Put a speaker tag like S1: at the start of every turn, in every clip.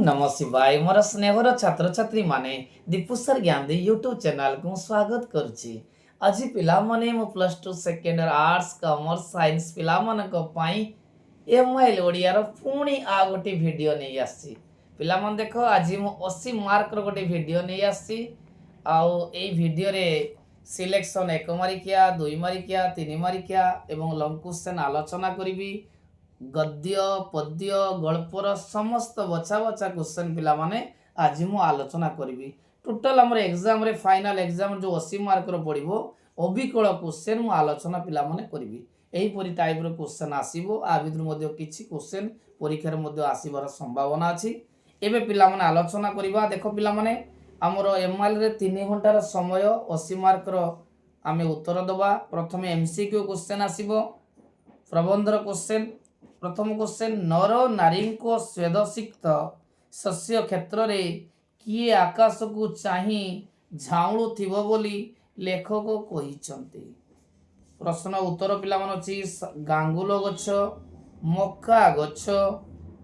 S1: नम शिवाय मोर स्नेहर छात्र छात्री माने दीपुसर ज्ञान यूट्यूब चैनल को स्वागत करुच्ची। आज पिला माने मो plus two second arts commerce science पिला मानक पई एमआईएल ओडियार पुणी आ गोटे वीडियो नहीं आसी। पिला मन देखो आज मो 80 मार्क रो गोटे वीडियो नहीं आसी। आउ ए वीडियो रे सिलेक्शन 1 मारिकिया 2 मारिकिया 3 मारिकिया एवं लॉन्ग क्वेश्चन आलोचना करिवि। गद्य पद्य गल्पर समस्त बछा बछा क्वेश्चन पिला माने आज मु आलोचना करी। टोटाल आम एग्जाम रे फाइनल एग्जाम जो 80 मार्क रो पड़ो अविकल क्वेश्चन मु आलोचना पिला माने करी। एहीपरि टाइप रो क्वेश्चन आसीबो। आ भितर किछि क्वेश्चन परीक्षा रे आसीबार संभावना अछि। एबे पिला माने आलोचना करिबा। देखो पिला माने हमर एमआईएल रे 3 घंटार समय 80 मार्क रो आमे उत्तर दबा। प्रथमे एमसीक्यू क्वेश्चन आसीबो प्रबंधर क्वेश्चन। प्रथम क्वेश्चन नर नारी को स्वेदसिक्त शस्य क्षेत्र रे किए आकाश को चाही झाउळु थिबो बोली लेखक कहिसंती। प्रश्न उत्तर पिला मन अछि गांगुल गछ मक्का गछ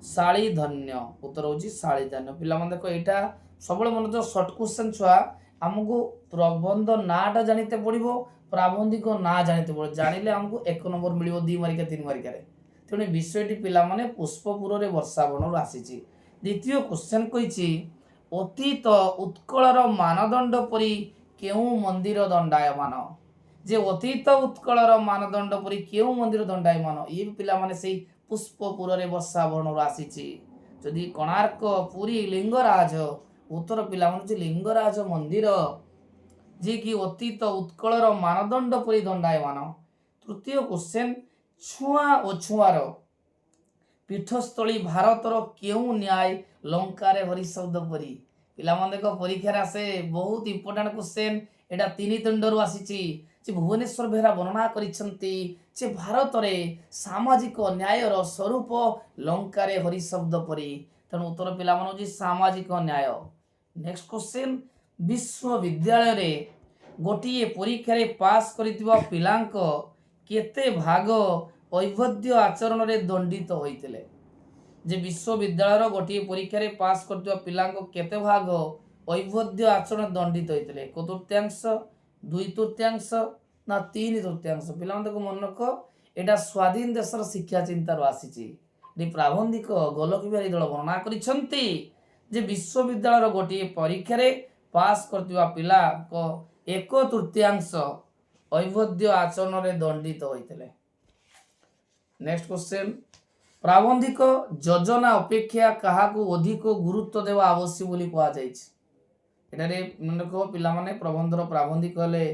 S1: शाली धन्य। उत्तर होची शाली धन्य। पिला मन देखो एटा सबले मन जो शॉर्ट क्वेश्चन छुआ हमको प्रबंध नाटा जानिते पड़िबो प्राबंधिक ना जानिते पड़िबो। जानिले हमको 1 नंबर मिलिबो 2 मार्किया 3 मार्किया रे। तेणु विषयटी पिला माने पुष्पपुर रे वर्षावन आसीची। द्वितीय क्वेश्चन कहिछि अतीत उत्कलर मानदंड परि केउ मंदिर दंडायमान। जे अतीत उत्कलर मानदंड परि केउ मंदिर दंडायमान ये पिला माने सेही पुष्पपुर रे वर्षावन आसीची। जदि कोणार्क पुरी लिंगराज उत्तर पिला माने लिंगराज मंदिर जे कि अतीत उत्कलर मानदंड परि दंडायमान। तृतीय क्वेश्चन छुआ और छुआर पीठस्थली भारतर केउ न्याय लंकारे हरिशब्द परी। पिला मन देखो परीक्षा आसे बहुत इंपोर्टेंट क्वेश्चन। एटा 3 तंडरू आसीची जे भुवनेश्वर बेहरा वर्णना करिसंती जे भारत रे सामाजिक न्याय रो स्वरूप लंकारे हरिशब्द परी। तेणु उत्तर पिला मन होची सामाजिक न्याय। नेक्स्ट क्वेश्चन विश्वविद्यालय रे गोटिए परीक्षा रे पास करितबा पिलांक केते भाग अवैध आचरण रे दंडित होइतिले। जे विश्वविद्यालय गोटे परीक्षा रे पास करथिबा पिलांको केते भाग अवैध आचरण दंडित होइतिले। 1 तृतीयांश 2 तृतीयांश ना 3 तृतीयांश। पिला मन को मन रख एटा स्वाधीन देशर शिक्षा चिंता रो आसीची। डी प्राबंधिक गोलक बिहारी दल वर्णना करिसंती जे विश्वविद्यालय गोटे परीक्षा रे पास करथिबा पिला को 1 तृतीयांश अवैध आचरण रे दंडित होइतिले। नेक्स्ट क्वेश्चन प्राबंधिक योजना अपेक्षा काहाकू अधिक गुरुत्व देवा आवश्यक बोली कहा जायछि। एटारे मन रखो पिला माने प्रबंधर प्राबंधिक हले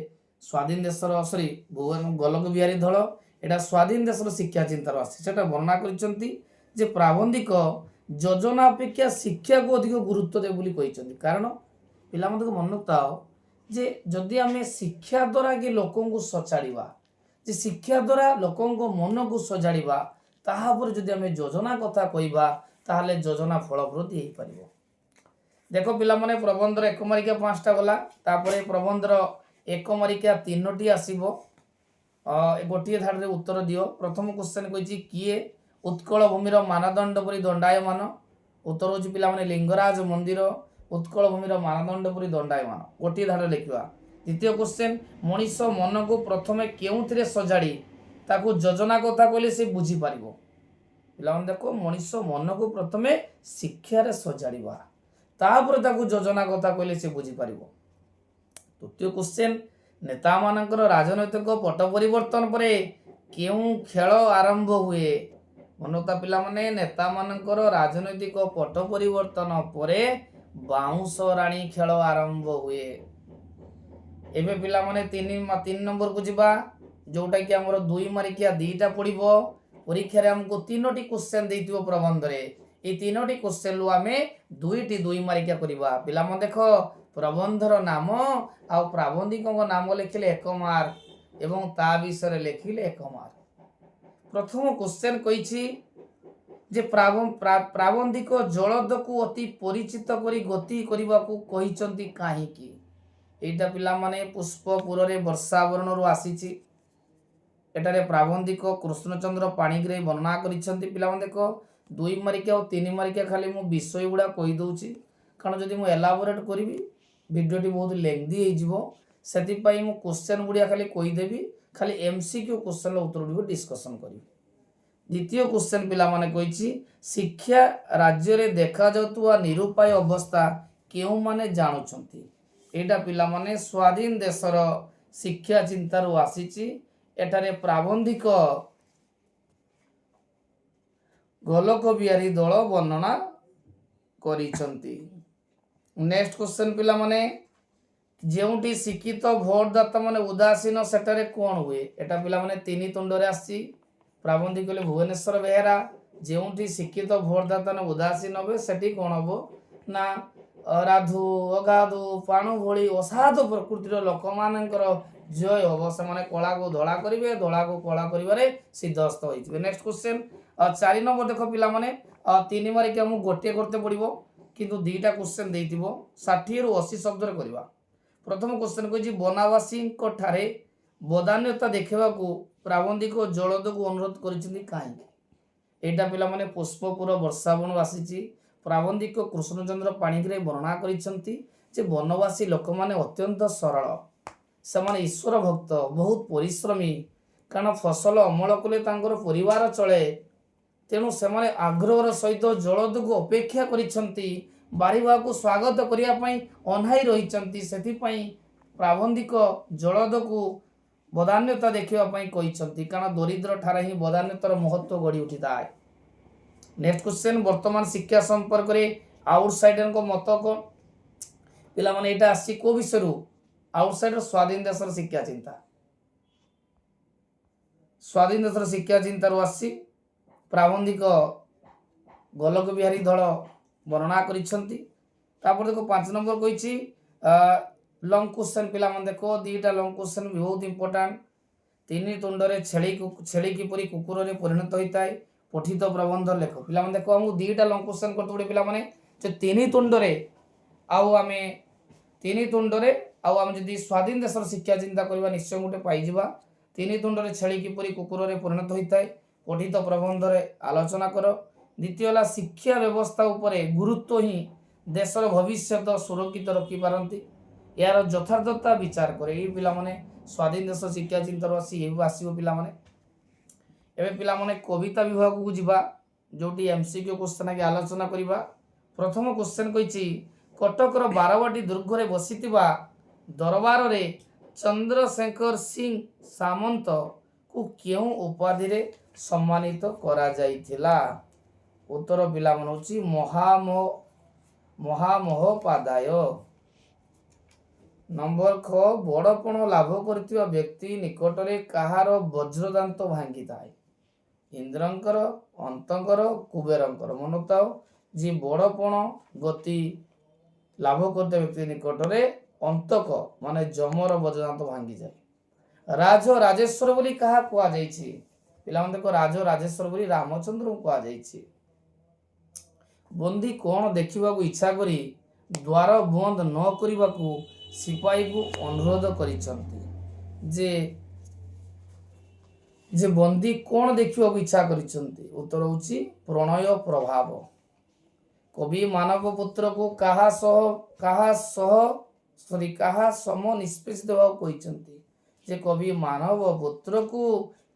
S1: स्वाधीन देशर सॉरी भुवन गोलक बिहारी धळ एटा स्वाधीन देशर शिक्षा चिंतार आसी सेटा वर्णना करिसंती जे प्राबंधिक योजना अपेक्षा शिक्षा को अधिक गुरुत्व दे बोली कहिसंती। कारण पिला मन मन रखताओ जे जदि आमे शिक्षा द्वारा कि लोकन को सचाड़ीबा जे शिक्षा द्वारा लोकन को मन को सजाड़ीबा ताहा पर जदि आमे योजना कथा कहिबा ताहले योजना फलप्रद हेई परिबो। देखो पिला माने प्रबंधर 1 मारिका 5टा गला तापरे प्रबंधर 1 मारिका 3टी आसीबो। गोटिए धाड़ रे उत्तर दियो। प्रथम क्वेश्चन कहिछि किए उत्कल भूमिर मानदंड परि दंडायमान। उत्तर होछि पिला माने लिंगराज मंदिर उत्कल भूमिर मानदंड परि दंडायमान। गोटिए धाड़ लिखिबा। द्वितीय क्वेश्चन मनीष मन को प्रथमे केउथिरे सजाड़ी ताको योजना कथा कहले से बुझी पारिबो। पिला मन देखो मनीष मन को प्रथमे शिक्षा रे सजाड़ीबा तापर ताको योजना कथा कहले से बुझी पारिबो। तृतीय क्वेश्चन नेता मानकर राजनैतिक पट परिवर्तन परे केउ खेल आरंभ हुए। मनता पिला माने नेता मानकर राजनैतिक पट परिवर्तन परे बाउंस राणी खेल आरंभ हुए। एबे पिला माने 3 नंबर को जिबा जोटा कि हमर 2 मार्किया 2टा पड़िबो। परीक्षा रे हमको 3टी क्वेश्चन देइतिबो प्रबंध रे। ए 3टी क्वेश्चन लु आमे 2 मार्किया करिबा। पिला मन देखो प्रबंधर नाम आ प्राबंधिकक नाम लिखिले 1 मार्क एवं ता विषय रे लिखिले 1 मार्क। प्रथम क्वेश्चन कहिछि जे प्राबंधिक जलद को अति परिचित करी गति करिबा को कहिचंती काहे की। एटा पिला माने पुष्पपुर रे वर्षावरण रो आसीची। एटारे प्राबंधिक कृष्णचंद्र पाणिग्राही वर्णना करिसंती। पिला माने देखो दुई मारिका और 3 मारिका खाली मु विषय गुड़ा कहीदे कारण जदि मुझे एलाबोरेट करी भिडियोटी बहुत लेंदी हो से मु क्वेश्चन गुड़िया खाली कहीदेवी खाली एमसीक्यू क्वेश्चन उत्तर गुड़ डिस्कसन करी। द्वितीय क्वेश्चन पिला माने कही शिक्षा राज्य रे देखा जाउतुवा निरुपाय अवस्था केउ माने जानुछंती। एटा पिला माने स्वाधीन देशर शिक्षा चिंतारू आसीची। एटारे प्राबंधिक गोलक बिहारी दल वर्णना करिसंती। नेक्स्ट क्वेश्चन पिला माने जेउटी शिक्षित भोटदाता माने उदासीन सेटारे कोन हुए। एटा पिला माने तीन तुंडरे आसी प्राबंधिक ले भुवनेश्वर बेहेरा जेउटी शिक्षित भोटदाता ने उदासीन होबे सेठी कोन हबो ना राधु अगाधु पाणु भली असाधु प्रकृतिर लोक मानकर जय हम से कला को धला करेंगे धला को कला कर सिद्धस्त हो। नेक्स्ट क्वेश्चन 4 नंबर देख पिला माने 3 मारिक आम गोटे करते पड़ो किंतु 2टा क्वेश्चन दे 60 रु 80 शब्द करवा। प्रथम क्वेश्चन कही बनावासी ठारे बदान्यता देखा प्राबंधिक जलद को अनुरोध कहीं पिला माने पुष्पपुर वर्षावन आसी प्राबंधिक कृष्णचंद्र पाणिग्राही वर्णना कर बनवासी लोक मैंने अत्यंत सरल से ईश्वर भक्त बहुत परिश्रमी कारण फसल अमल कले परिवार चले तेणु से आग्रहर सहित जलद को अपेक्षा करिसेंती बारिबा को स्वागत करने अनाई रही से प्राबंधिक जलद को बदान्यता देखापी कहते कारण दरिद्र ठारे ही बदान्यतार महत्व गढ़ी उठी था। नेक्स्ट क्वेश्चन वर्तमान शिक्षा संपर्क में आउटसाइडर को मत कौन पिला माने एटा आसी को विषय आउटसाइडर स्वाधीन देशर शिक्षा चिंता स्वाधीन देशर शिक्षा चिंतार आसी प्राबंधिक गोलक बिहारी दल वर्णना करिसेंती। देखो 5 नंबर कही लंग क्वेश्चन पिला माने देखो 2टा लंग क्वेश्चन भी बहुत इंपोर्टेंट। 3 तुंडरे छेली किपरि कुकुर रे परिणत होता है पठित प्रबंध लेख पिला माने देखो हमको 2टा लंग क्वेश्चन करते पड़े पिला माने जो 3 तुंडरे आमे 3 तुंडरे आम जदि स्वाधीन देशर शिक्षा चिंता करवा निश्चय गोटे पाइबा। 3 तुंडरे छेली किपरि कुकुर रे परिणत होता है पठित प्रबंध रे आलोचना कर। द्वितीय है शिक्षा व्यवस्था उपरे गुरुत्व ही देशर भविष्य सुरक्षित रखी पारती यार यथार्थता विचार करे ये पिला माने स्वाधीन देश शिक्षा चिंतार आसो पिला माने। एवं पिला माने कविता विभाग को जीवा जोटी एमसीक्यू क्वेश्चन आगे आलोचना करवा। प्रथम क्वेश्चन कही कटकर बारवाटी दुर्ग में बसीथिबा दरबार रे चंद्रशेखर सिंह सामंत को क्यों उपाधि रे सम्मानित करा जाइथिला। उत्तर पिला मन होची महामहोपाध्याय। नंबर ख बड़पण लाभ करथिबा व्यक्ति निकटरे कहार वज्रदांत भांगी थाए इंद्रंकर अंतंकर कुबेरंकर मनताओ जी बड़पण गति लाभ करते व्यक्ति निकटरे अंतक माने जमर वज्रदांत भांगी जाए। राज राजेश्वर बोली कहा कुआ जाइछि पिला मन देखो राज राजेश्वर बोली रामचंद्र को कुआ जाइछि। बंदी कौन देखा इच्छा करी द्वार बंद न करने को सिपाही को अनुरोध करिसंती जे बंदी कौन देखा इच्छा करिसंती। उत्तर होची प्रणय प्रभाव। कवि मानव पुत्र को कहा सम निष्पेष देवा कहते जे कवि मानव पुत्र को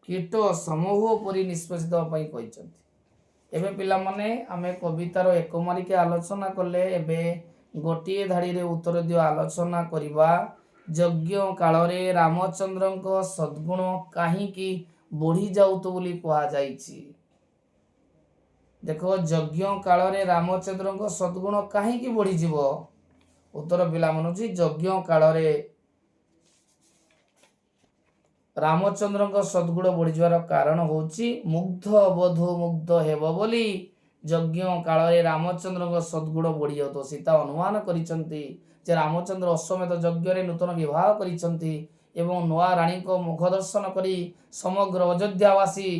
S1: कीट समूह परि निष्पेष देवाई कहते। एबे पिला माने आमे कवितार एक मारिके आलोचना कले एबे गोटे धाड़ी रे उत्तर दियो आलोचना करिबा। यज्ञ काल रे रामचंद्रक सद्गुण काहींकी बढ़ी जाउतो बोली कहा जाइछि। देखो यज्ञ काल रे रामचंद्रक सद्गुण काहींकी बढ़ी जीवो। उत्तर पिला मनुची यज्ञ काल रे रामचंद्र सद्गुण बढ़ी जावार कारण होची मुग्ध बधु मुग्ध हेब बोली यज्ञ काल रामचंद्र सद्गुण बढ़ी जातो सीता अनुमान करिसंती जे रामचंद्र अश्वमेध यज्ञ रे नूतन विवाह करिसंती एवं नुआ रानी को मुख दर्शन करी समग्र अयोध्यावासी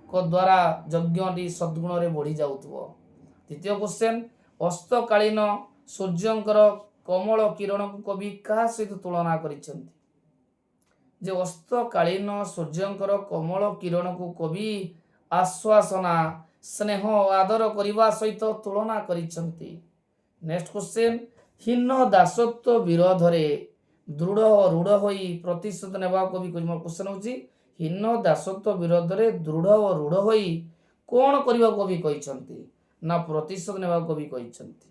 S1: को द्वारा यज्ञटी सद्गुण रे बढ़ी जाउतबो। तृतीय क्वेश्चन अस्तकालीन सूर्यंकर कमल किरण को कवि का सहित तुलना करिसंती जे अस्तकालीन सूर्यंकर कमल किरण को कवि आश्वासना ସ୍ନେହ ଆଦର କରିବା ସହିତ ତୁଳନା କରିଛନ୍ତି। ନେକ୍ସଟ କ୍ୱେଶ୍ଚନ୍, ହୀନ ଦାସତ୍ୱ ବିରୋଧରେ ଦୃଢ଼ ରୂଢ଼ ହୋଇ ପ୍ରତିଶୋଧ ନେବା କବି କ୍ୱେଶ୍ଚନ୍ ହେଉଛି ହୀନ ଦାସତ୍ୱ ବିରୋଧରେ ଦୃଢ଼ ଓ ରୂଢ଼ ହୋଇ କ'ଣ କରିବାକୁ କବି କହିଛନ୍ତି ନା ପ୍ରତିଶୋଧ ନେବାକୁ କବି କହିଛନ୍ତି।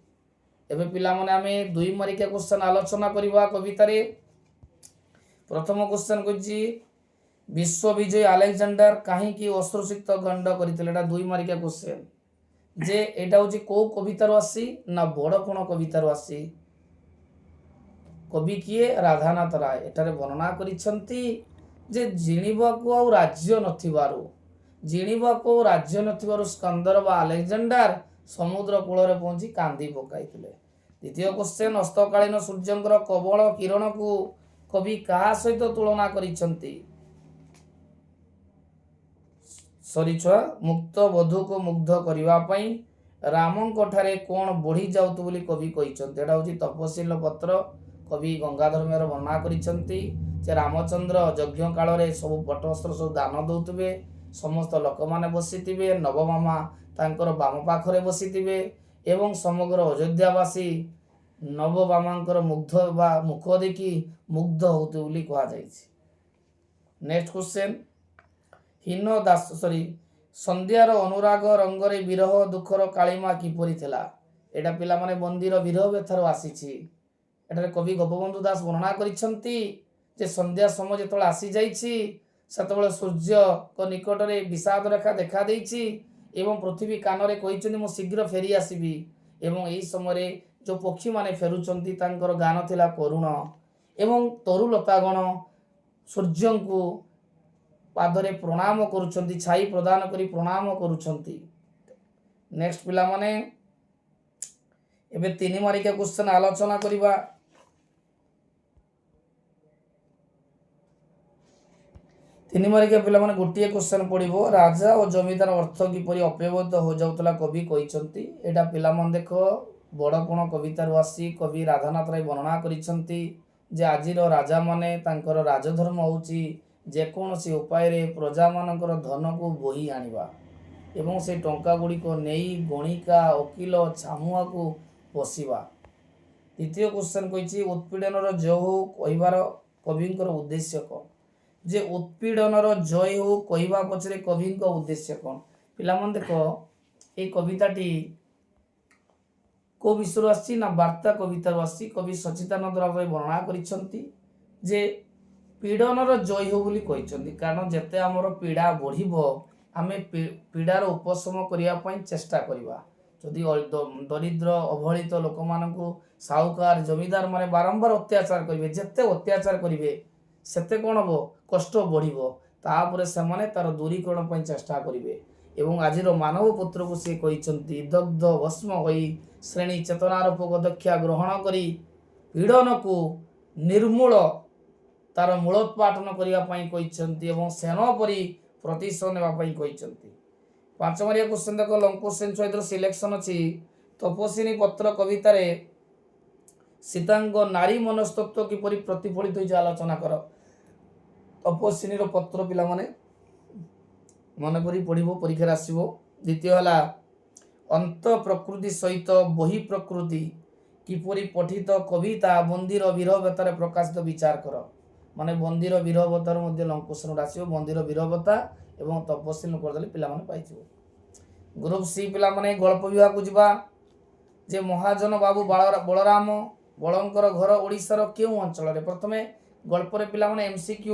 S1: ଏବେ ପିଲାମାନେ ଆମେ 2 ମାର୍କିଆ କ୍ୱେଶ୍ଚନ୍ ଆଲୋଚନା କରିବା କବିତାରେ। ପ୍ରଥମ କ୍ୱେଶ୍ଚନ୍ କହିଛି ବିଶ୍ୱବିଜୟୀ ଆଲେକଜାଣ୍ଡାର କାହିଁକି ଅଶ୍ରୁସିକ୍ତ ଗଣ୍ଡ କରିଥିଲେ। ଏଟା 2 ମାର୍କିଆ କ୍ୱେଶ୍ଚନ୍ ଯେ ଏଟା ହେଉଛି କୋଉ କବିତାରୁ ଆସି ନା ବଡ଼ପଣ କବିତାରୁ ଆସି। କବି କିଏ? ରାଧାନାଥ ରାୟ। ଏଠାରେ ବର୍ଣ୍ଣନା କରିଛନ୍ତି ଯେ ଜିଣିବାକୁ ଆଉ ରାଜ୍ୟ ନଥିବାରୁ ସ୍କନ୍ଦର ବା ଆଲେକଜାଣ୍ଡାର ସମୁଦ୍ର କୂଳରେ ପହଞ୍ଚି କାନ୍ଦି ପକାଇଥିଲେ। ଦ୍ୱିତୀୟ କ୍ୱେଶ୍ଚନ୍, ଅସ୍ତକାଳୀନ ସୂର୍ଯ୍ୟଙ୍କର କବଳ କିରଣକୁ କବି କାହା ସହିତ ତୁଳନା କରିଛନ୍ତି। ସରିଛୁଆ ମୁକ୍ତ ବଧୂକୁ ମୁଗ୍ଧ କରିବା ପାଇଁ ରାମଙ୍କ ଠାରେ କ'ଣ ବଢି ଯାଉತು ବୋଲି କବି କହିଛନ୍ତି। ଏଟା ହେଉଛି ତପଶୀଲ ପତ୍ର। କବି ଗଙ୍ଗାଧର ମେହର ବର୍ଣ୍ଣନା କରିଛନ୍ତି ଯେ ରାମଚନ୍ଦ୍ର ଯଜ୍ଞ କାଳରେ ସବୁ ପଟ୍ଟବସ୍ତ୍ର ସବୁ ଦାନ ଦଉଥିବେ, ସମସ୍ତ ଲୋକମାନେ ବସିଥିବେ, ନବମାମା ତାଙ୍କର ବାମ ପାଖରେ ବସିଥିବେ ଏବଂ ସମଗ୍ର ଅଯୋଧ୍ୟାବାସୀ ନବମାମାଙ୍କର ମୁଗ୍ଧ ବା ମୁଖ ଦେଖି ମୁଗ୍ଧ ହେଉଥିବେ ବୋଲି କୁହାଯାଇଛି। ନେକ୍ସଟ କ୍ୱେଶ୍ଚନ୍, ସନ୍ଧ୍ୟାର ଅନୁରାଗ ରଙ୍ଗରେ ବିରହ ଦୁଃଖର କାଳିମା କିପରି ଥିଲା। ଏଟା ପିଲାମାନେ ବନ୍ଦୀର ବିରହ ବ୍ୟଥାରୁ ଆସିଛି। ଏଠାରେ କବି ଗୋପବନ୍ଧୁ ଦାସ ବର୍ଣ୍ଣନା କରିଛନ୍ତି ଯେ ସନ୍ଧ୍ୟା ସମୟ ଯେତେବେଳେ ଆସିଯାଇଛି ସେତେବେଳେ ସୂର୍ଯ୍ୟଙ୍କ ନିକଟରେ ବିଷାଦ ରେଖା ଦେଖା ଦେଇଛି ଏବଂ ପୃଥିବୀ କାନରେ କହିଛନ୍ତି ମୁଁ ଶୀଘ୍ର ଫେରି ଆସିବି। ଏବଂ ଏହି ସମୟରେ ଯେଉଁ ପକ୍ଷୀମାନେ ଫେରୁଛନ୍ତି ତାଙ୍କର ଗାନ ଥିଲା କରୁଣ ଏବଂ ତରୁଲତାଗଣ ସୂର୍ଯ୍ୟଙ୍କୁ ପାଦରେ ପ୍ରଣାମ କରୁଛନ୍ତି, ଛାଇ ପ୍ରଦାନ କରି ପ୍ରଣାମ କରୁଛନ୍ତି। ନେକ୍ସଟ ପିଲାମାନେ ଏବେ 3 ମାର୍କିଆ କ୍ୱେଶ୍ଚନ୍ ଆଲୋଚନା କରିବା। 3 ମାର୍କିଆ ପିଲାମାନେ ଗୋଟିଏ କ୍ୱେଶ୍ଚନ୍ ପଡ଼ିବ, ରାଜା ଓ ଜମିଦାର ଅର୍ଥ କିପରି ଅପବ୍ୟବହୃତ ହୋଇଯାଉଥିଲା କବି କହିଛନ୍ତି। ଏଇଟା ପିଲାମାନେ ଦେଖ ବଡ଼ପଣ କବିତାରୁ ଆସି କବି ରାଧାନାଥ ରାୟ ବର୍ଣ୍ଣନା କରିଛନ୍ତି ଯେ ଆଜିର ରାଜାମାନେ ତାଙ୍କର ରାଜଧର୍ମ ହେଉଛି ଯେକୌଣସି ଉପାୟରେ ପ୍ରଜାମାନଙ୍କର ଧନକୁ ବୋହି ଆଣିବା ଏବଂ ସେ ଟଙ୍କା ଗୁଡ଼ିକ ନେଇ ଗଣିକା ଓକିଲ ଛାମୁଆକୁ ପୋଷିବା। ଦ୍ୱିତୀୟ କ୍ୱେଶ୍ଚନ୍ କହିଛି ଉତ୍ପୀଡ଼ନର ଜୟ ହଉ କହିବାର କବିଙ୍କର ଉଦ୍ଦେଶ୍ୟ କ'ଣ। ଯେ ଉତ୍ପୀଡ଼ନର ଜୟ ହଉ କହିବା ପଛରେ କବିଙ୍କ ଉଦ୍ଦେଶ୍ୟ କ'ଣ। ପିଲାମାନେ ଦେଖ এই କବିତାଟି କେଉଁ ବିଷୟରୁ ଆସିଛି ନା ବାର୍ତ୍ତା କବିତାରୁ ଆସିଛି। କବି ସଚ୍ଚିଦାନନ୍ଦ ରାୟ ବର୍ଣ୍ଣନା କରିଛନ୍ତି ଯେ ପୀଡ଼ନର ଜୟ ହଉ ବୋଲି କହିଛନ୍ତି, କାରଣ ଯେତେ ଆମର ପୀଡ଼ା ବଢ଼ିବ ଆମେ ପୀଡ଼ାର ଉପଶମ କରିବା ପାଇଁ ଚେଷ୍ଟା କରିବା। ଯଦି ଦରିଦ୍ର ଅବହେଳିତ ଲୋକମାନଙ୍କୁ ସାହୁକାର ଜମିଦାର ମାନେ ବାରମ୍ବାର ଅତ୍ୟାଚାର କରିବେ, ଯେତେ ଅତ୍ୟାଚାର କରିବେ ସେତେ କ'ଣ ହେବ କଷ୍ଟ ବଢ଼ିବ, ତାପରେ ସେମାନେ ତାର ଦୂରୀକରଣ ପାଇଁ ଚେଷ୍ଟା କରିବେ। ଏବଂ ଆଜିର ମାନବ ପୁତ୍ରକୁ ସେ କହିଛନ୍ତି ଦଗ୍ଧ ଭସ୍ମ ହୋଇ ଶ୍ରେଣୀ ଚେତନାର ପଦକ୍ଷା ଗ୍ରହଣ କରି ପୀଡ଼ନକୁ ନିର୍ମୂଳ ତାର ମୂଳୋତ୍ପାଟନ କରିବା ପାଇଁ କହିଛନ୍ତି ଏବଂ ସେନ ପରି ପ୍ରତିଶୋଧ ନେବା ପାଇଁ କହିଛନ୍ତି। 5 ମାର୍କିଆ କ୍ୱେଶ୍ଚନ୍ ଦେଖ ଲଙ୍ଗ କ୍ୱେଶ୍ଚନ୍ ସହିତ ସିଲେକ୍ସନ ଅଛି। ତପସ୍ୱିନୀ ପତ୍ର କବିତାରେ ସୀତାଙ୍କ ନାରୀ ମନସ୍ତତ୍ୱ କିପରି ପ୍ରତିଫଳିତ ହୋଇଛି ଆଲୋଚନା କର। ତପସ୍ୱିନୀର ପତ୍ର ପିଲାମାନେ ମନେ କରି ପଢ଼ିବ, ପରୀକ୍ଷାରେ ଆସିବ। ଦ୍ୱିତୀୟ ହେଲା ଅନ୍ତ ପ୍ରକୃତି ସହିତ ବହି ପ୍ରକୃତି କିପରି ପଠିତ କବିତା ବନ୍ଦୀର ବିରହ ବ୍ୟଥାରେ ପ୍ରକାଶିତ ବିଚାର କର। ମାନେ ବନ୍ଦୀର ବିରହ ବ୍ୟଥାରୁ ମଧ୍ୟ ଲଙ୍ଗ କ୍ୱେଶ୍ଚନ୍ ଆସିବ। ବନ୍ଦୀର ବିରହ ବ୍ୟଥା ଏବଂ ତପସ୍ୱିନୀ କରିଦେଲେ ପିଲାମାନେ ପାଇଯିବ। ଗ୍ରୁପ ସି ପିଲାମାନେ ଗଳ୍ପ ବିଭାଗକୁ ଯିବା। ଯେ ମହାଜନ ବାବୁ ବଳରାମ ବଳଙ୍କର ଘର ଓଡ଼ିଶାର କେଉଁ ଅଞ୍ଚଳରେ। ପ୍ରଥମେ ଗଳ୍ପରେ ପିଲାମାନେ MCQ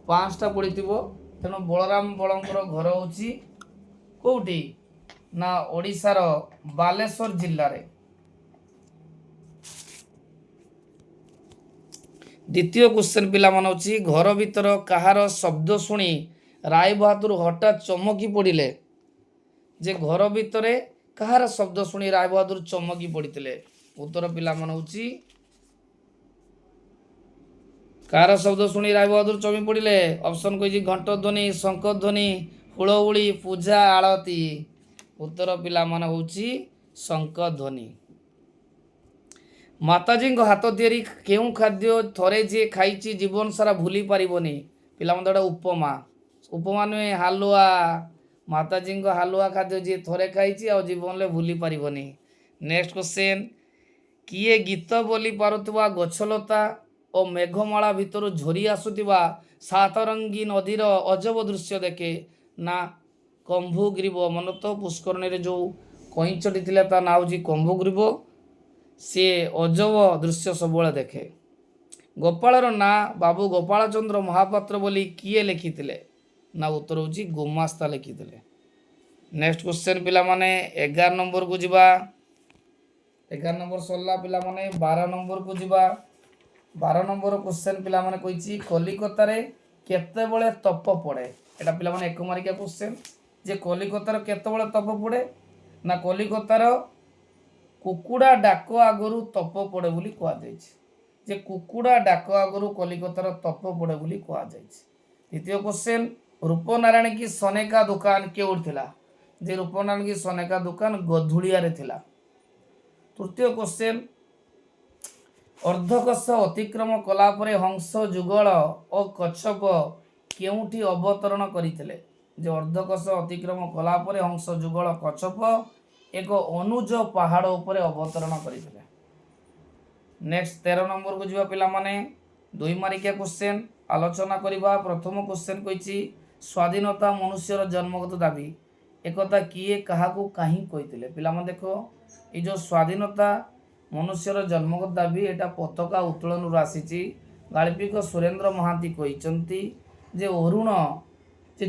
S1: 5ଟା ପଡ଼ିଥିବ, ତେଣୁ ବଳରାମ ବଳଙ୍କର ଘର ହେଉଛି କେଉଁଠି ନା ଓଡ଼ିଶାର ବାଲେଶ୍ୱର ଜିଲ୍ଲାରେ। ଦ୍ୱିତୀୟ କ୍ୱେଶ୍ଚନ୍ ପିଲାମାନେ ହେଉଛି ଘର ଭିତର କାହାର ଶବ୍ଦ ଶୁଣି ରାୟ ବାହାଦୁର ହଠାତ୍ ଚମକି ପଡ଼ିଲେ। ଯେ ଘର ଭିତରେ କାହାର ଶବ୍ଦ ଶୁଣି ରାୟ ବାହାଦୁର ଚମକି ପଡ଼ିଥିଲେ। ଉତ୍ତର ପିଲାମାନେ ହେଉଛି କାହାର ଶବ୍ଦ ଶୁଣି ରାୟ ବାହାଦୁର ଚମକି ପଡ଼ିଲେ। ଅପସନ୍ କହିଛି ଘଣ୍ଟ ଧ୍ୱନି, ଶଙ୍ଖ ଧ୍ୱନି, ହୁଳହୁଳି, ପୂଜା ଆଳତୀ। ଉତ୍ତର ପିଲାମାନେ ହେଉଛି ଶଙ୍ଖ ଧ୍ୱନି। ମାତାଜୀଙ୍କ ହାତ ତିଆରି କେଉଁ ଖାଦ୍ୟ ଥରେ ଯିଏ ଖାଇଛି ଜୀବନ ସାରା ଭୁଲି ପାରିବନି। ପିଲାମାନେ ଗୋଟେ ଉପମା ନୁହେଁ, ହାଲୁଆ, ମାତାଜୀଙ୍କ ହାଲୁଆ ଖାଦ୍ୟ ଯିଏ ଥରେ ଖାଇଛି ଆଉ ଜୀବନରେ ଭୁଲି ପାରିବନି। ନେକ୍ସଟ କ୍ୱେଶ୍ଚେନ୍, କିଏ ଗୀତ ବୋଲି ପାରୁଥିବା ଗଛଲତା ଓ ମେଘମାଳା ଭିତରୁ ଝରି ଆସୁଥିବା ସାତରଙ୍ଗୀ ନଦୀର ଅଜବ ଦୃଶ୍ୟ ଦେଖେ? ନା କମ୍ଭୁଗ୍ରୀବ। ମନତ ପୁଷ୍କରଣୀରେ ଯେଉଁ କଇଁଚଟି ଥିଲା ତା ନାଁ ହେଉଛି କମ୍ଭୁଗ୍ରୀବ। ସିଏ ଅଜବ ଦୃଶ୍ୟ ସବୁବେଳେ ଦେଖେ। ଗୋପାଳର ନାଁ ବାବୁ ଗୋପାଳ ଚନ୍ଦ୍ର ମହାପାତ୍ର ବୋଲି କିଏ ଲେଖିଥିଲେ? ନା ଉତ୍ତର ହେଉଛି ଗୁମାସ୍ତା ଲେଖିଥିଲେ। ନେକ୍ସଟ କ୍ୱେଶ୍ଚେନ୍ ପିଲାମାନେ 11 ନମ୍ବରକୁ ଯିବା। 11 ନମ୍ବର ସରିଲା ପିଲାମାନେ 12 ନମ୍ବରକୁ ଯିବା। 12 ନମ୍ବର କ୍ୱେଶ୍ଚେନ୍ ପିଲାମାନେ କହିଛି କଲିକତାରେ କେତେବେଳେ ତପ ପଡ଼େ? ଏଇଟା ପିଲାମାନେ 1 ମାର୍କିଆ କ୍ୱେଶ୍ଚେନ୍ ଯେ କଲିକତାର କେତେବେଳେ ତପ ପଡ଼େ? ନା କଲିକତାର କୁକୁଡ଼ା ଡାକ ଆଗରୁ ତପ ପଡ଼େ ବୋଲି କୁହାଯାଇଛି। ଯେ କୁକୁଡ଼ା ଡାକ ଆଗରୁ କଲିକତାର ତପ ପଡ଼େ ବୋଲି କୁହାଯାଇଛି। ଦ୍ୱିତୀୟ କ୍ୱେଶ୍ଚେନ୍, ରୂପନାରାୟଣ କି ସନେକା ଦୋକାନ କେଉଁଠି ଥିଲା? ଯେ ରୂପନାରାୟଣ କି ସନେକା ଦୋକାନ ଗଧୁଳିଆରେ ଥିଲା। ତୃତୀୟ କ୍ୱେଶ୍ଚେନ୍, ଅର୍ଦ୍ଧକୋଶ ଅତିକ୍ରମ କଲା ପରେ ହଂସ ଯୁଗଳ ଓ କଚ୍ଛପ କେଉଁଠି ଅବତରଣ କରିଥିଲେ? ଯେ ଅର୍ଦ୍ଧକୋଶ ଅତିକ୍ରମ କଲା ପରେ ହଂସ ଯୁଗଳ କଚ୍ଛପ ଏକ ଅନୁଜ ପାହାଡ଼ ଉପରେ ଅବତରଣ କରିଥିଲେ। ନେକ୍ସଟ 13 ନମ୍ବରକୁ ଯିବା ପିଲାମାନେ। 2 ମାର୍କିଆ କ୍ୱେଶ୍ଚେନ୍ ଆଲୋଚନା କରିବା। ପ୍ରଥମ କ୍ୱେଶ୍ଚେନ୍ କହିଛି ସ୍ୱାଧୀନତା ମନୁଷ୍ୟର ଜନ୍ମଗତ ଦାବି। ଏକଥା କିଏ କାହାକୁ କାହିଁ କହିଥିଲେ? ପିଲାମାନେ ଦେଖ, ଏଇ ଯେଉଁ ସ୍ୱାଧୀନତା ମନୁଷ୍ୟର ଜନ୍ମଗତ ଦାବି ଏଇଟା ପତାକା ଉତ୍ତୋଳନରୁ ଆସିଛି। ଗାଳ୍ପିକ ସୁରେନ୍ଦ୍ର ମହାନ୍ତି କହିଛନ୍ତି ଯେ ଅରୁଣ ଯେ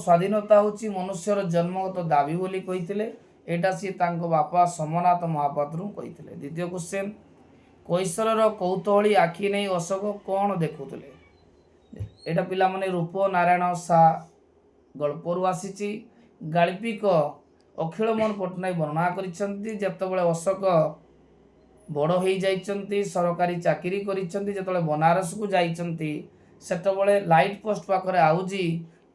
S1: ସ୍ୱାଧୀନତା ହେଉଛି ମନୁଷ୍ୟର ଜନ୍ମଗତ ଦାବି ବୋଲି କହିଥିଲେ। ଏଇଟା ସିଏ ତାଙ୍କ ବାପା ସୋମନାଥ ମହାପାତ୍ରଙ୍କୁ କହିଥିଲେ। ଦ୍ୱିତୀୟ କ୍ୱେଶ୍ଚେନ୍, କୈଶୋରର କୌତୂହଳୀ ଆଖି ନେଇ ଅଶୋକ କ'ଣ ଦେଖୁଥିଲେ? ଏଇଟା ପିଲାମାନେ ରୂପନାରାୟଣ ସା ଗଳ୍ପରୁ ଆସିଛି। ଗାଳ୍ପିକ ଅଖିଳମୋହନ ପଟ୍ଟନାୟକ ବର୍ଣ୍ଣନା କରିଛନ୍ତି ଯେତେବେଳେ ଅଶୋକ ବଡ଼ ହୋଇଯାଇଛନ୍ତି, ସରକାରୀ ଚାକିରି କରିଛନ୍ତି, ଯେତେବେଳେ ବନାରସକୁ ଯାଇଛନ୍ତି ସେତେବେଳେ ଲାଇଟ୍ ପୋଷ୍ଟ ପାଖରେ ଆଉଜି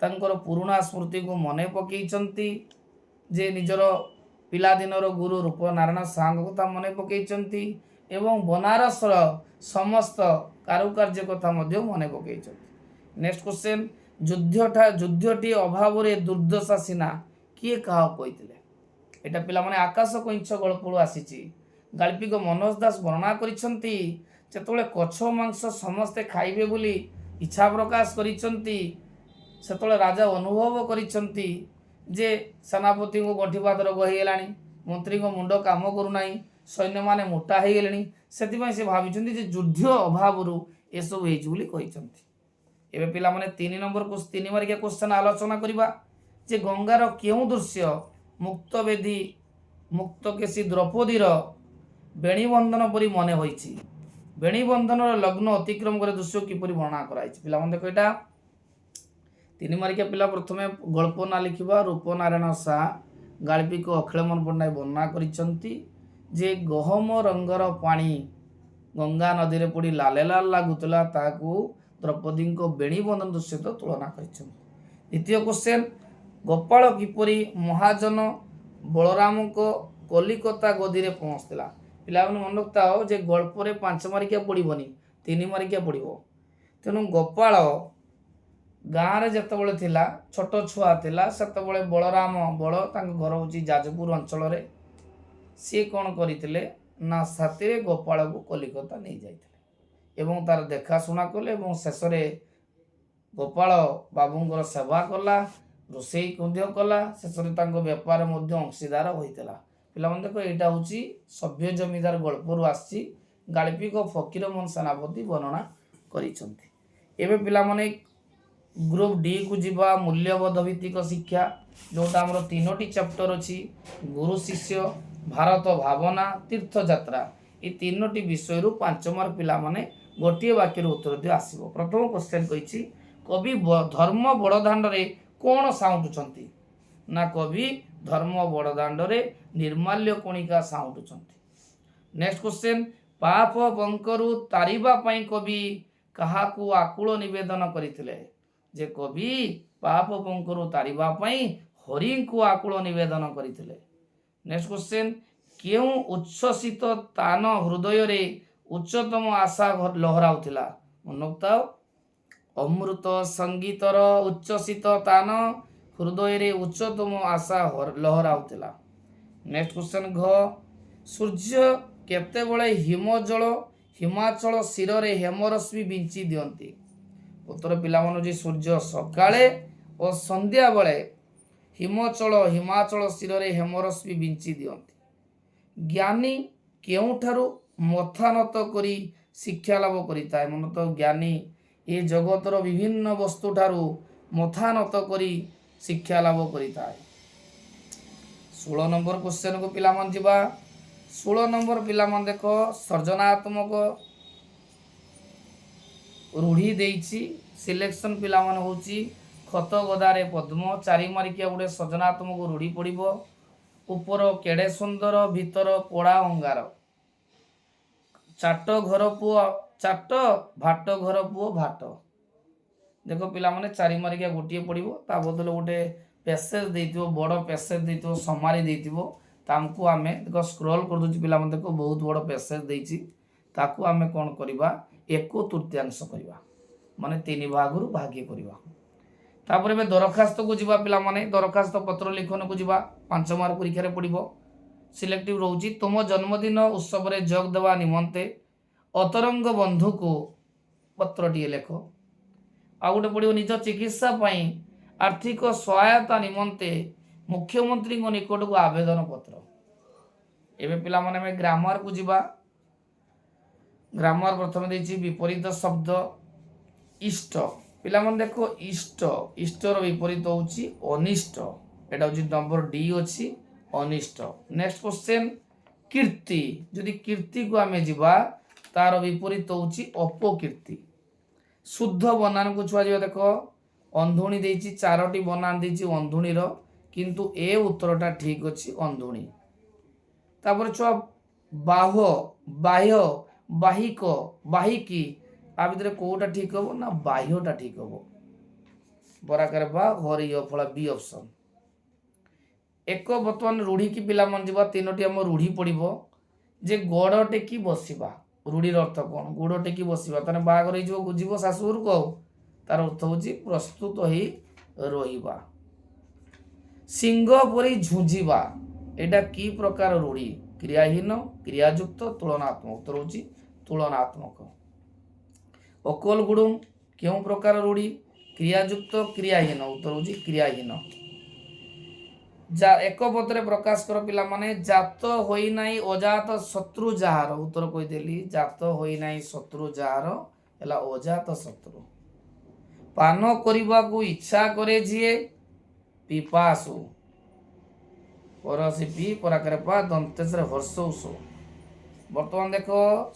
S1: ତାଙ୍କର ପୁରୁଣା ସ୍ମୃତିକୁ ମନେ ପକାଇଛନ୍ତି। ଯେ ନିଜର ପିଲାଦିନର ଗୁରୁ ରୂପନାରାୟଣ ସାଙ୍କ କଥା ମନେ ପକାଇଛନ୍ତି ଏବଂ ବନାରସର ସମସ୍ତ କାରୁକାର୍ଯ୍ୟ କଥା ମଧ୍ୟ ମନେ ପକାଇଛନ୍ତି। ନେକ୍ସଟ କ୍ୱେଶ୍ଚେନ୍, ଯୁଦ୍ଧଟି ଅଭାବରେ ଦୁର୍ଦ୍ଦଶା ସିନା କିଏ କାହାକୁ କହିଥିଲେ? ଏଇଟା ପିଲାମାନେ ଆକାଶ କଇଁଛ ଗଳ୍ପରୁ ଆସିଛି। ଗାଳ୍ପିକ ମନୋଜ ଦାସ ବର୍ଣ୍ଣନା କରିଛନ୍ତି ଯେତେବେଳେ କଚ୍ଛ ମାଂସ ସମସ୍ତେ ଖାଇବେ ବୋଲି ଇଚ୍ଛା ପ୍ରକାଶ କରିଛନ୍ତି ସେତେବେଳେ ରାଜା ଅନୁଭବ କରିଛନ୍ତି ଯେ ସେନାପତିଙ୍କୁ ଗଣ୍ଠିପାତ ରୋଗ ହୋଇଗଲାଣି, ମନ୍ତ୍ରୀଙ୍କ ମୁଣ୍ଡ କାମ କରୁନାହିଁ, ସୈନ୍ୟମାନେ ମୋଟା ହୋଇଗଲେଣି। ସେଥିପାଇଁ ସେ ଭାବିଛନ୍ତି ଯେ ଯୁଦ୍ଧ ଅଭାବରୁ ଏସବୁ ହେଇଛି ବୋଲି କହିଛନ୍ତି। ଏବେ ପିଲାମାନେ 3 ମାର୍କିଆ କ୍ୱେଶ୍ଚନ୍ ଆଲୋଚନା କରିବା ଯେ ଗଙ୍ଗାର କେଉଁ ଦୃଶ୍ୟ ମୁକ୍ତକେଶୀ ଦ୍ରୌପଦୀର ବେଣୀବନ୍ଧନ ପରି ମନେ ହୋଇଛି? ବେଣୀବନ୍ଧନର ଲଗ୍ନ ଅତିକ୍ରମ କରି ଦୃଶ୍ୟ କିପରି ବର୍ଣ୍ଣନା କରାଯାଇଛି? ପିଲାମାନେ ଦେଖ, ଏଇଟା 3 ମାର୍କିଆ ପିଲା ପ୍ରଥମେ ଗଳ୍ପ ନାଁ ଲେଖିବା। ରୂପନାରାୟଣ ସା ଗାଳ୍ପିକ ଅଖିଳମୋହନ ପଟ୍ଟନାୟକ ବର୍ଣ୍ଣନା କରିଛନ୍ତି ଯେ ଗହମ ରଙ୍ଗର ପାଣି ଗଙ୍ଗା ନଦୀରେ ପଡ଼ି ଲାଲେ ଲାଲ ଲାଗୁଥିଲା, ତାହାକୁ ଦ୍ରୌପଦୀଙ୍କ ବେଣୀବନ୍ଧନ ଦୃଶ୍ୟ ସହିତ ତୁଳନା କରିଛନ୍ତି। ଦ୍ୱିତୀୟ କ୍ୱେଶ୍ଚେନ୍, ଗୋପାଳ କିପରି ମହାଜନ ବଳରାମଙ୍କ କଲିକତା ଗଦିରେ ପହଞ୍ଚିଥିଲା? ପିଲାମାନେ ମନେ ରଖିଥାଅ ଯେ ଗଳ୍ପରେ 5 ମାର୍କିଆ ପଡ଼ିବନି, 3 ମାର୍କିଆ ପଡ଼ିବ। ତେଣୁ ଗୋପାଳ ଗାଁରେ ଯେତେବେଳେ ଥିଲା, ଛୋଟ ଛୁଆ ଥିଲା, ସେତେବେଳେ ବଳ ତାଙ୍କ ଘର ହେଉଛି ଯାଜପୁର ଅଞ୍ଚଳରେ। ସିଏ କ'ଣ କରିଥିଲେ ନା ସାଥିରେ ଗୋପାଳକୁ କଲିକତା ନେଇଯାଇଥିଲେ ଏବଂ ତାର ଦେଖାଶୁଣା କଲେ ଏବଂ ଶେଷରେ ଗୋପାଳ ବାବୁଙ୍କର ସେବା କଲା, ରୋଷେଇ ମଧ୍ୟ କଲା, ଶେଷରେ ତାଙ୍କ ବେପାର ମଧ୍ୟ ଅଂଶୀଦାର ହୋଇଥିଲା। ପିଲାମାନେ ଦେଖ, ଏଇଟା ହେଉଛି ସଭ୍ୟ ଜମିଦାର ଗଳ୍ପରୁ ଆସିଛି। ଗାଳ୍ପିକ ଫକୀରମୋହନ ସେନାପତି ବର୍ଣ୍ଣନା କରିଛନ୍ତି। ଏବେ ପିଲାମାନେ ଗ୍ରୁପ ଡି କୁ ଯିବା। ମୂଲ୍ୟବୋଧ ଭିତ୍ତିକ ଶିକ୍ଷା, ଯେଉଁଟା ଆମର 3ଟି ଚାପ୍ଟର ଅଛି। ଗୁରୁ ଶିଷ୍ୟ, ଭାରତ ଭାବନା, ତୀର୍ଥଯାତ୍ରା। এই 3ଟି ବିଷୟରୁ 5 ମାର୍କ ପିଲାମାନେ ଗୋଟିଏ ବାକ୍ୟରେ ଉତ୍ତର ଦିଅ ଆସିବ। ପ୍ରଥମ କ୍ୱେଶ୍ଚନ୍ କହିଛି କବି ଧର୍ମ ବଡ଼ଦାଣ୍ଡରେ କ'ଣ ସାଉଁଟୁଛନ୍ତି? ନା କବି ଧର୍ମ ବଡ଼ଦାଣ୍ଡରେ ନିର୍ମାଲ୍ୟ କଣିକା ସାଉଁଟୁଛନ୍ତି। ନେକ୍ସଟ କ୍ୱେଶ୍ଚନ୍, ପାପ ବଙ୍କରୁ ତାରିବା ପାଇଁ କବି କାହାକୁ ଆକୁଳ ନିବେଦନ କରିଥିଲେ? ଯେ କବି ପାପ ବଙ୍କରୁ ତାରିବା ପାଇଁ ହରିଙ୍କୁ ଆକୁଳ ନିବେଦନ କରିଥିଲେ। ନେକ୍ସଟ କ୍ୱେଶ୍ଚନ୍, କେଉଁ ଉଚ୍ଛ୍ୱସିତ ତାନ ହୃଦୟରେ ଉଚ୍ଚତମ ଆଶା ଲହରାଉଥିଲା? ମନେ ରଖିଥାଅ, ଅମୃତ ସଙ୍ଗୀତର ଉଚ୍ଛ୍ୱସିତ ତାନ ହୃଦୟରେ ଉଚ୍ଚତମ ଆଶା ଲହରାଉଥିଲା। ନେକ୍ସଟ କ୍ୱେଶ୍ଚନ ଘ ସୂର୍ଯ୍ୟ କେତେବେଳେ ହିମାଚଳ ଶିରରେ ହେମରଶ୍ମି ବିଞ୍ଚି ଦିଅନ୍ତି? ଉତ୍ତର ପିଲାମାନେ ଯେ ସୂର୍ଯ୍ୟ ସକାଳେ ଓ ସନ୍ଧ୍ୟା ବେଳେ ହିମାଚଳ ଶିରରେ ହେମରଶ୍ମି ବିଞ୍ଚି ଦିଅନ୍ତି। ଜ୍ଞାନୀ କେଉଁଠାରୁ ମଥା ନତ କରି ଶିକ୍ଷା ଲାଭ କରିଥାଏ? ମନତ ଜ୍ଞାନୀ ଏ ଜଗତର ବିଭିନ୍ନ ବସ୍ତୁଠାରୁ ମଥା ନତ କରି ଶିକ୍ଷା ଲାଭ କରିଥାଏ। 16 ନମ୍ବର କ୍ୱେଶ୍ଚନକୁ ପିଲାମାନେ ଯିବା। 16 ନମ୍ବର ପିଲାମାନେ ଦେଖ ସର୍ଜନାତ୍ମକ ରୂଢ଼ି ଦେଇଛି। ସିଲେକ୍ସନ ପିଲାମାନେ ହେଉଛି ଖତ ଗଦାରେ ପଦ୍ମ। 4 ମାର୍କିଆ ଗୋଟେ ସର୍ଜନାତ୍ମକ ରୂଢ଼ି ପଡ଼ିବ। ଉପର କେଡ଼େ ସୁନ୍ଦର ଭିତର ପୋଡ଼ା ଅଙ୍ଗାର। ଚାଟ ଭାଟ ଘର ପୁଅ ଭାଟ। ଦେଖ ପିଲାମାନେ 4 ମାର୍କିଆ ଗୋଟିଏ ପଡ଼ିବ, ତା ବଦଳ ଗୋଟେ ପ୍ୟାସେଜ ଦେଇଥିବ, ବଡ଼ ପ୍ୟାସେଜ ଦେଇଥିବ, ସମାରି ଦେଇଥିବ। ତାଙ୍କୁ ଆମେ ଦେଖ ସ୍କ୍ରୋଲ କରିଦେଉଛି ପିଲାମାନେ, ଦେଖ ବହୁତ ବଡ଼ ପ୍ୟାସେଜ ଦେଇଛି। ତାକୁ ଆମେ କ'ଣ କରିବା? 1/3 କରିବା, ମାନେ 3 ଭାଗରୁ ଭାଗେ କରିବା। ତାପରେ ଏବେ ଦରଖାସ୍ତକୁ ଯିବା ପିଲାମାନେ। ଦରଖାସ୍ତ ପତ୍ର ଲିଖନକୁ ଯିବା। 5 ମାର୍କ ପରୀକ୍ଷାରେ ପଡ଼ିବ। ସିଲେକ୍ଟିଭ ରହୁଛି ତୁମ ଜନ୍ମଦିନ ଉତ୍ସବରେ ଯୋଗ ଦେବା ନିମନ୍ତେ ଅତରଙ୍ଗ ବନ୍ଧୁକୁ ପତ୍ରଟିଏ ଲେଖ। ଆଉ ଗୋଟେ ପଡ଼ିବ ନିଜ ଚିକିତ୍ସା ପାଇଁ ଆର୍ଥିକ ସହାୟତା ନିମନ୍ତେ ମୁଖ୍ୟମନ୍ତ୍ରୀଙ୍କ ନିକଟକୁ ଆବେଦନ ପତ୍ର। ଏବେ ପିଲାମାନେ ଆମେ ଗ୍ରାମାରକୁ ଯିବା। ଗ୍ରାମାର ପ୍ରଥମେ ଦେଇଛି ବିପରୀତ ଶବ୍ଦ ଇଷ୍ଟ। ପିଲାମାନେ ଦେଖ ଇଷ୍ଟର ବିପରୀତ ହେଉଛି ଅନିଷ୍ଟ। ଏଟା ହେଉଛି ନମ୍ବର ଡି ଅଛି, ଅନିଷ୍ଟ। ନେକ୍ସଟ କ୍ୱେଶ୍ଚନ କୀର୍ତ୍ତି। ଯଦି କୀର୍ତ୍ତିକୁ ଆମେ ଯିବା ତାର ବିପରୀତ ହେଉଛି ଅପକୀର୍ତ୍ତି। ଶୁଦ୍ଧ ବନାନକୁ ଛୁଆଯିବା। ଦେଖ ଅନ୍ଧୁଣି ଦେଇଛି, 4ଟି ବନାନ ଦେଇଛି ଅନ୍ଧୁଣିର, କିନ୍ତୁ ଏ ଉତ୍ତରଟା ଠିକ ଅଛି ଅନ୍ଧୁଣି। ତାପରେ ଛୁଆ ବାହ୍ୟ, ବାହ୍ୟ, ବାହିକ, ବାହିକି, ଆ ଭିତରେ କୋଉଟା ଠିକ ହବ? ନା ବାହ୍ୟଟା ଠିକ ହବ। ବରାକାର ବା ହରିୟ ଫଳା ବି ଅପସନ। ବର୍ତ୍ତମାନ ରୂଢ଼ି କି ପିଲାମାନେ ଯିବା। 3ଟି ଆମ ରୂଢ଼ି ପଡ଼ିବ। ଯେ ଗୋଡ଼ ଟେକି ବସିବା, ରୂଢ଼ିର ଅର୍ଥ କ'ଣ? ଗୋଡ଼ ଟେକି ବସିବା, ତାହେଲେ ବାହାଘର ହେଇଯିବ, ଯିବ ଶାଶୁଘରକୁ। ଆଉ ତାର ଅର୍ଥ ହେଉଛି ପ୍ରସ୍ତୁତ ହେଇ ରହିବା। ସିଂହ ପରି ଝୁଞ୍ଜିବା, ଏଇଟା କି ପ୍ରକାର ରୂଢ଼ି? କ୍ରିୟାହୀନ, କ୍ରିୟାଯୁକ୍ତ, ତୁଳନାତ୍ମକ। ଉତ୍ତର ହେଉଛି ତୁଳନାତ୍ମକ। ଅକଲ ଗୁଡ଼ୁମ କେଉଁ ପ୍ରକାର ରୂଢ଼ି? କ୍ରିୟାଯୁକ୍ତ, କ୍ରିୟାହୀନ। ଉତ୍ତର ହେଉଛି କ୍ରିୟାହୀନ। ଏକ ପଦରେ ପ୍ରକାଶ କର ପିଲାମାନେ। ଜାତ ହୋଇନାହିଁ ଅଜାତ ଶତ୍ରୁ ଯାହାର। ଉତ୍ତର କହିଦେଲି, ଜାତ ହୋଇନାହିଁ ଶତ୍ରୁ ଯାହାର ହେଲା ଅଜାତ ଶତ୍ରୁ। ପାନ କରିବାକୁ ଇଚ୍ଛା କରେ ଯିଏ ପିପାସୁ। ପରସି ପି ପରାକରେ ପା ଦନ୍ତେଶରେ ହର୍ଷ ଉଷ। ବର୍ତ୍ତମାନ ଦେଖ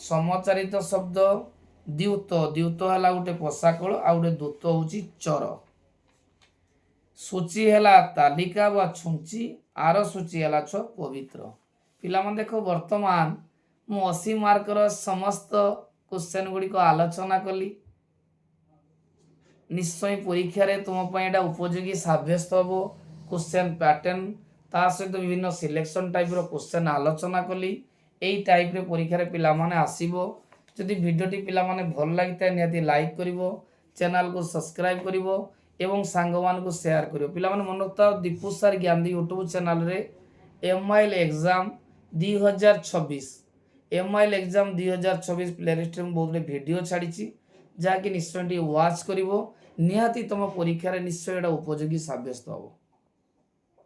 S1: ସମଚାରିତ ଶବ୍ଦ ଦ୍ୟୁତ। ଦ୍ୟୁତ ହେଲା ଗୋଟେ ପୋଷାକଳ, ଆଉ ଗୋଟେ ଦୂତ ହେଉଛି ଚର। ସୂଚୀ ହେଲା ତାଲିକା ବା ଛୁଞ୍ଚି, ଆର ସୂଚୀ ହେଲା ପବିତ୍ର। ପିଲାମାନେ ଦେଖ ବର୍ତ୍ତମାନ ମୁଁ 80 ମାର୍କର ସମସ୍ତ କ୍ୱେଶ୍ଚନ ଗୁଡ଼ିକ ଆଲୋଚନା କଲି। ନିଶ୍ଚୟ ପରୀକ୍ଷାରେ ତୁମ ପାଇଁ ଏଇଟା ଉପଯୋଗୀ ସାବ୍ୟସ୍ତ ହେବ। କ୍ୱେଶ୍ଚନ ପ୍ୟାଟର୍ନ ତା ସହିତ ବିଭିନ୍ନ ସିଲେକ୍ସନ ଟାଇପର କ୍ୱେଶ୍ଚନ ଆଲୋଚନା କଲି। ଏଇ ଟାଇପ୍ରେ ପରୀକ୍ଷାରେ ପିଲାମାନେ ଆସିବ। ଯଦି ଭିଡ଼ିଓଟି ପିଲାମାନେ ଭଲ ଲାଗିଥାଏ ନିହାତି ଲାଇକ୍ କରିବ, ଚ୍ୟାନେଲକୁ ସବସ୍କ୍ରାଇବ କରିବ ଏବଂ ସାଙ୍ଗମାନଙ୍କୁ ସେୟାର କରିବ। ପିଲାମାନେ ମନେ ରଖିଥାଅ ଦୀପୁ ସାର୍ ଜ୍ଞାନୀ ୟୁଟ୍ୟୁବ ଚ୍ୟାନେଲରେ MIL ଏକ୍ଜାମ 2026 ପ୍ଲେଲିଷ୍ଟରେ ମୁଁ ବହୁତ ଭିଡ଼ିଓ ଛାଡ଼ିଛି, ଯାହାକି ନିଶ୍ଚୟ ଟିକେ ୱାଚ୍ କରିବ। ନିହାତି ତୁମ ପରୀକ୍ଷାରେ ନିଶ୍ଚୟ ଏଇଟା ଉପଯୋଗୀ ସାବ୍ୟସ୍ତ ହେବ।